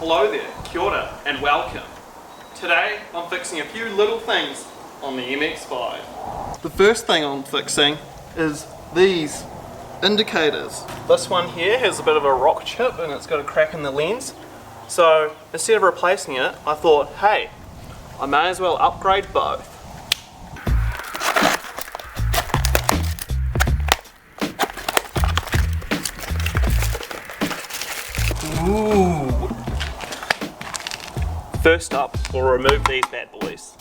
Hello there, kia ora and welcome. Today I'm fixing a few little things on the MX5. The first thing I'm fixing is these indicators. This one here has a bit of a rock chip and it's got a crack in the lens. So instead of replacing it, I thought, hey, I may as well upgrade both. Ooh. First up, we'll remove these bad boys.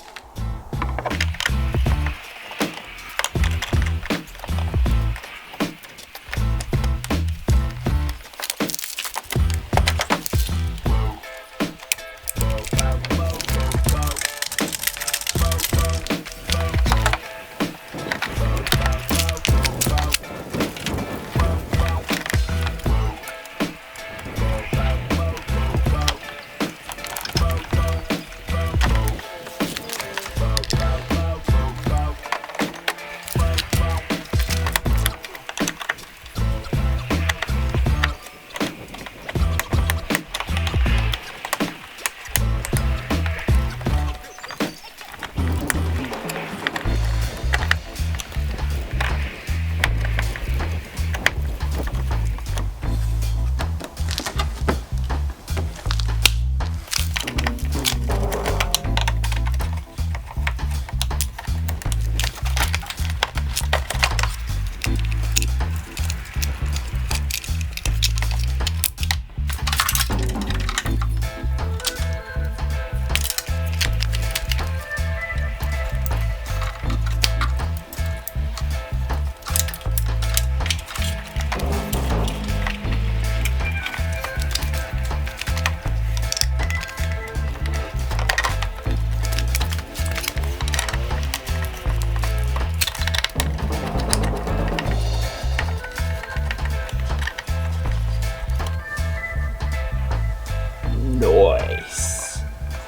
Nice.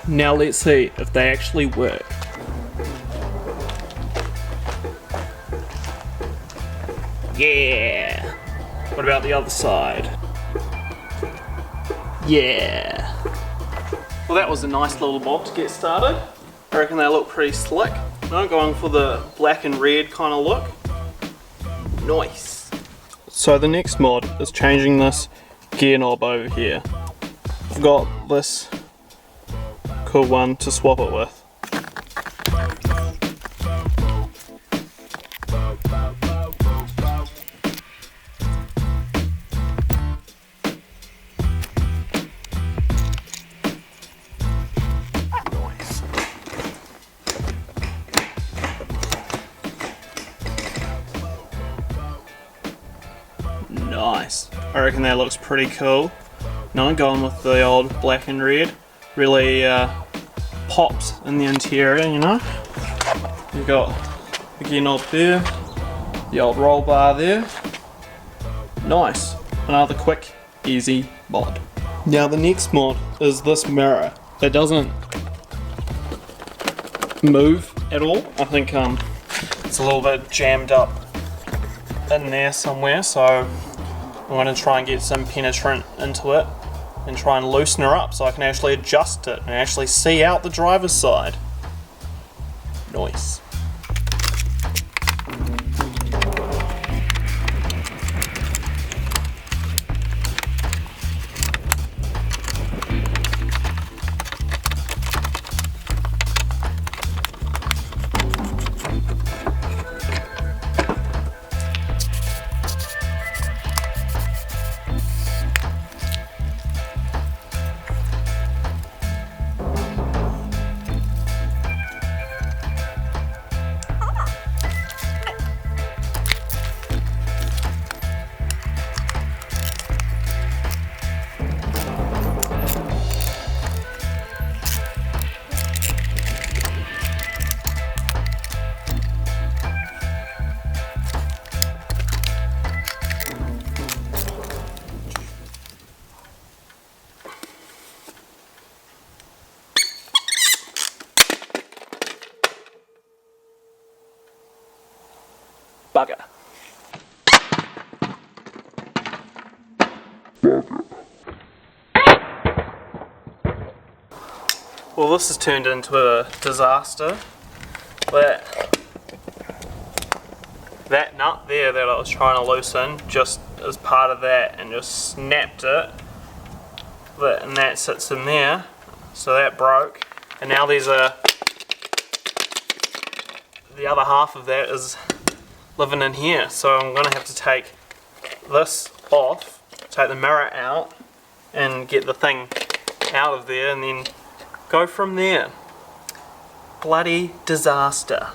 Now let's see if they actually work. Yeah. What about the other side? Yeah. Well, that was a nice little mod to get started. I reckon they look pretty slick. I'm going for the black and red kind of look. Nice. So the next mod is changing this gear knob over here. I've got this cool one to swap it with. Nice. I reckon that looks pretty cool. Now I'm going with the old black and red. Really pops in the interior, you know. You've got the gear knob there, the old roll bar there. Nice. Another quick, easy mod. Now the next mod is this mirror. It doesn't move at all. I think it's a little bit jammed up in there somewhere, so I'm going to try and get some penetrant into it and try and loosen her up so I can actually adjust it and actually see out the driver's side. Nice. Bugger. Well, this has turned into a disaster. That nut there that I was trying to loosen just as part of that and just snapped it. And that sits in there. So that broke. And now there's the other half of that is living in here. So I'm going to have to take this off, take the mirror out, and get the thing out of there and then go from there. Bloody disaster.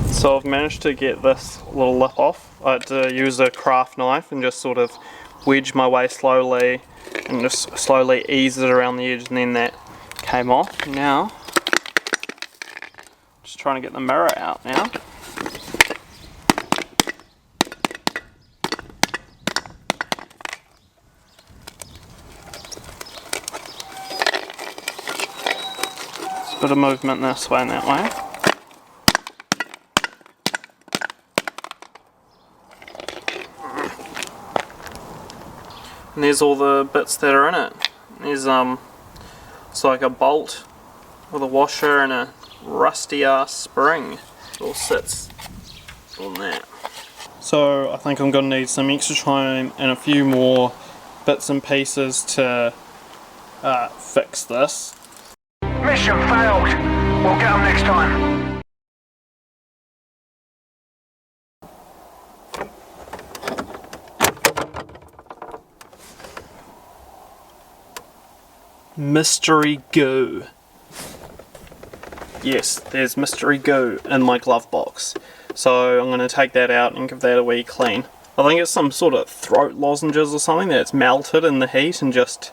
So I've managed to get this little lip off. I had to use a craft knife and just sort of wedge my way slowly and just slowly ease it around the edge, and then that came off. Now, just trying to get the mirror out now. There's a bit of movement this way and that way. And there's all the bits that are in it. There's it's like a bolt with a washer and a rusty ass spring. It all sits on that. So I think I'm going to need some extra time and a few more bits and pieces to fix this. Mission failed. We'll get them next time. Mystery goo. Yes, there's mystery goo in my glove box. So I'm going to take that out and give that a wee clean. I think it's some sort of throat lozenges or something that's melted in the heat and just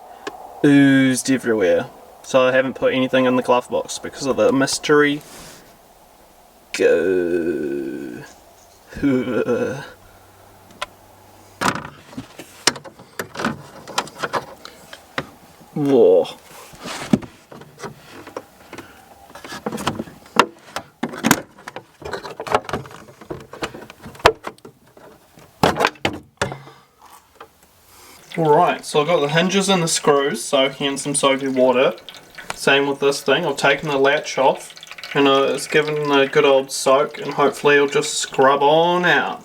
oozed everywhere. So I haven't put anything in the glove box because of the mystery goo. Whoa. Alright, so I've got the hinges and the screws soaking in some soapy water. Same with this thing. I've taken the latch off and it's given a good old soak, and hopefully it'll just scrub on out.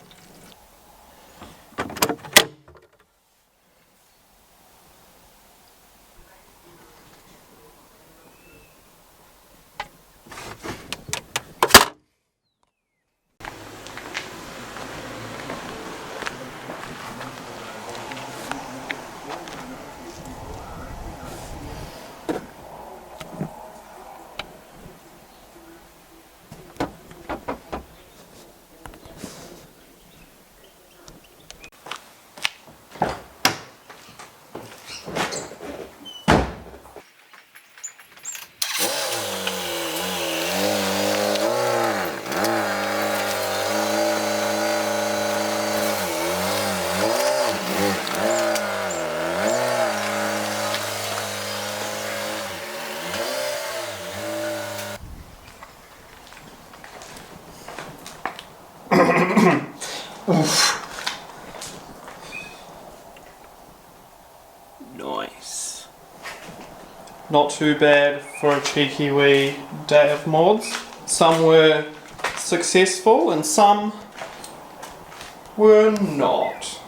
Nice. Not too bad for a cheeky wee day of mods. Some were successful and some were not.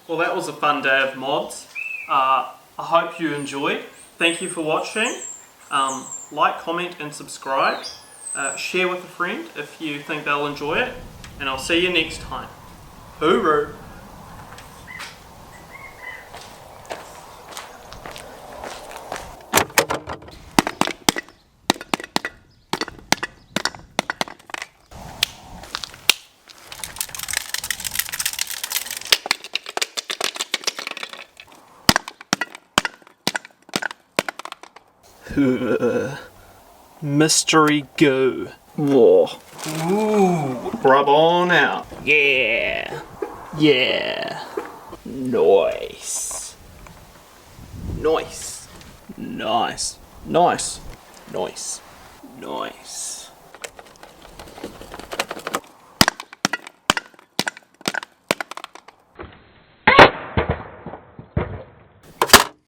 Well, that was a fun day of mods. I hope you enjoyed. Thank you for watching. Like, comment and subscribe. Share with a friend if you think they'll enjoy it. And I'll see you next time. Hooroo! Mystery goo. Whoa. Ooh. Rub on out. Yeah. Yeah. Nice. Nice. Nice. Nice. Nice. Nice.